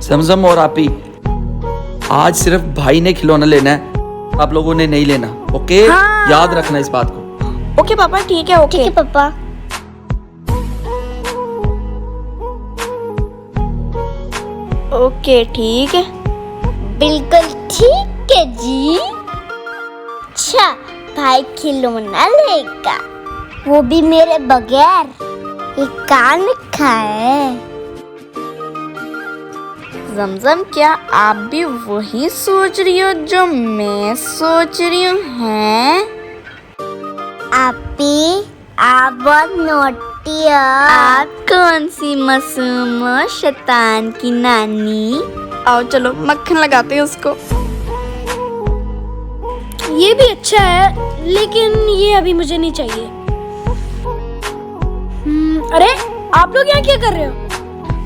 जमजम और आपी, आज सिर्फ भाई ने खिलौना लेना है, आप लोगों ने नहीं लेना। ओके? हाँ। याद रखना इस बात को। ओके पापा, ठीक है। ओके पापा। ओके ठीक है। बिल्कुल ठीक है जी। अच्छा, भाई खिलौना लेगा, वो भी मेरे बगैर। ये कान खाए। जमजम, क्या आप भी वही सोच रही हो जो मैं सोच रही हूँ? हैं? आपी, आप बहुत नोटी हो। आप कौन सी मासूम शैतान की नानी? आओ चलो मक्खन लगाते हैं उसको। ये भी अच्छा है, लेकिन ये अभी मुझे नहीं चाहिए। अरे आप लोग यहाँ क्या कर रहे हो?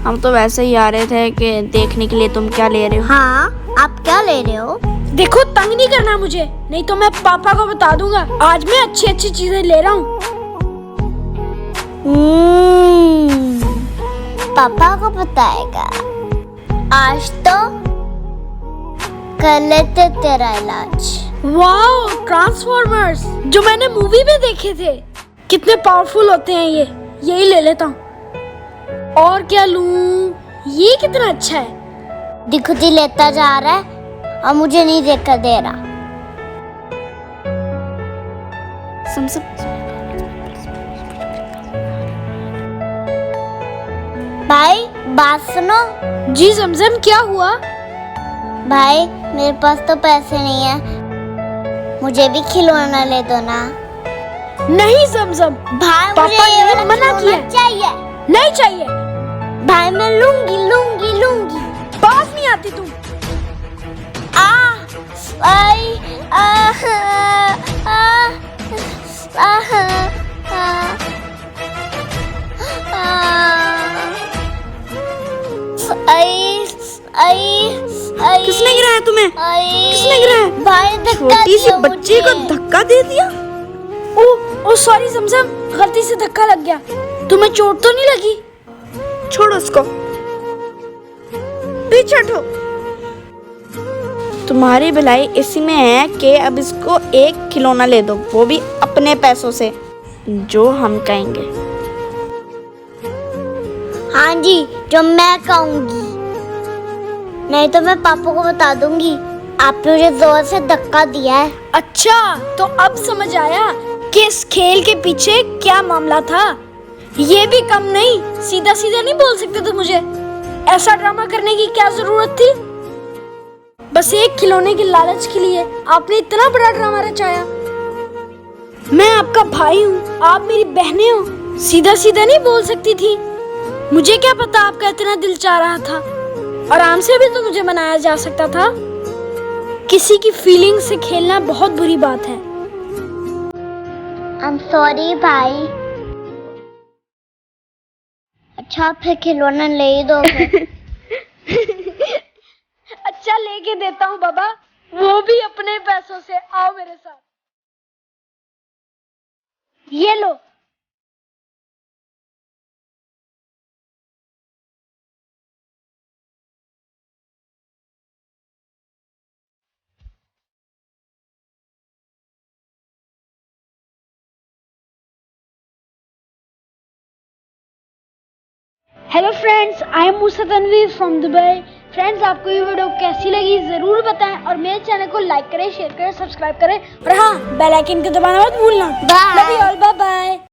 हम तो वैसे ही आ रहे थे कि देखने के लिए तुम क्या ले रहे हो। हाँ, आप क्या ले रहे हो? देखो, तंग नहीं करना मुझे, नहीं तो मैं पापा को बता दूंगा। आज मैं अच्छी अच्छी चीजें ले रहा हूँ। पापा को बताएगा। आज तो कर लेते तेरा इलाज। वाओ, ट्रांसफॉर्मर्स जो मैंने मूवी में देखे थे, कितने पावरफुल होते हैं ये। यही ले लेता हूँ। और क्या लूं? ये कितना अच्छा है। खुद ही लेता जा रहा है और मुझे नहीं देखकर दे रहा। भाई बात सुनो। जी जमजम, क्या हुआ? भाई मेरे पास तो पैसे नहीं है, मुझे भी खिलौना ले दो ना। नहीं जमजम, भाई पापा मुझे ये ने वाला मना खिलौना किया। चाहिए। नहीं चाहिए। भाई मैं लूंगी लूंगी लूंगी। बात नहीं आती तुम। आई किसने गिराया तुम्हें? किसने गिराया? भाई धक्का छोटी सी दिया बच्ची को मुझे। धक्का दे दिया। ओ सॉरी जमजम, गलती से धक्का लग गया। तुम्हें चोट तो नहीं लगी? छोड़ो उसको, पीछे हटो। तुम्हारी भलाई इसी में है कि अब इसको एक खिलौना ले दो, वो भी अपने पैसों से, जो हम कहेंगे। हाँ जी, जो मैं कहूँगी, नहीं तो मैं पापा को बता दूंगी आपने मुझे जोर से धक्का दिया है। अच्छा, तो अब समझ आया कि इस खेल के पीछे क्या मामला था। ये भी कम नहीं, सीधा सीधा नहीं बोल सकते थे मुझे। ऐसा ड्रामा करने की क्या जरूरत थी? बस एक खिलौने के लालच के लिए आपने इतना बड़ा ड्रामा रचाया। मैं आपका भाई हूँ, आप मेरी बहनें हो, सीधा सीधा नहीं बोल सकती थी? मुझे क्या पता आपका इतना दिल चाह रहा था। आराम से भी तो मुझे मनाया जा सकता था। किसी की फीलिंग से खेलना बहुत बुरी बात है। I'm sorry भाई। अच्छा, फिर खिलौना ले ही दो। अच्छा, लेके देता हूँ बाबा, वो भी अपने पैसों से। आओ मेरे साथ, ये लो। Hello friends, I am Musa Tanveer from Dubai. Friends, आपको ये वीडियो कैसी लगी जरूर बताएं और मेरे चैनल को लाइक करें, शेयर करें, सब्सक्राइब करें और हाँ, बेल आइकन को दबाना मत भूलना। Bye. Love you all, bye bye.